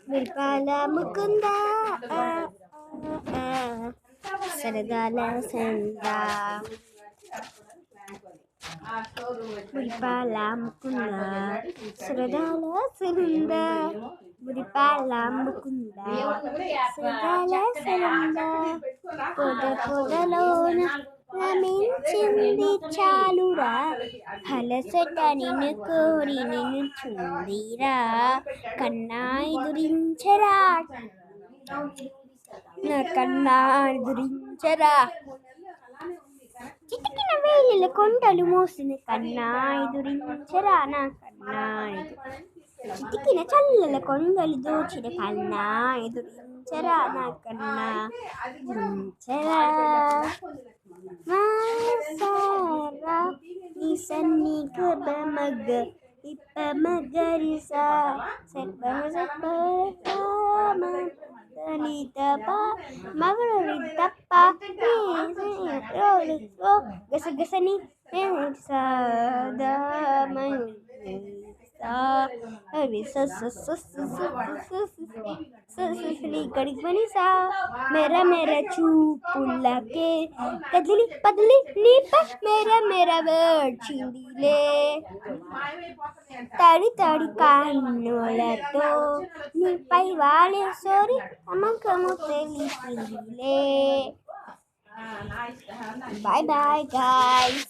విరిపాల ముకుంద సరదాల సంద విరిపాల ముకుంద సరదాల సంద విరిపాల ముకుంద సరదాల సంద పొదలోన రమించింది చాలురా హలసట నిన్ను కోరి నిన్ను చూడిరా కన్నా ఎదురించరా నా కన్నా ఎదురించరా చిటికిన వేలిల కొండలు మోసిన కన్నా ఎదురించరా నా కన్నా చిటికిన చల్లల కొండలు దోచిన కన్నా ఎదురించరా నా కన్నా ఎదురించరా మాసారా ఈ సన్ని గబ మగ ఇప్ప మగరిసా సర్వ తప్ప మగరి తప్ప గసగసని मेरा मेरा చూపులకే కదిలి పదిలి నీప मेरा వేడ్చిందిలే తడి తడి కన్నులతో నీపై వాలే సోరి అమ్మకము తెలిసిందిలే. Bye bye guys.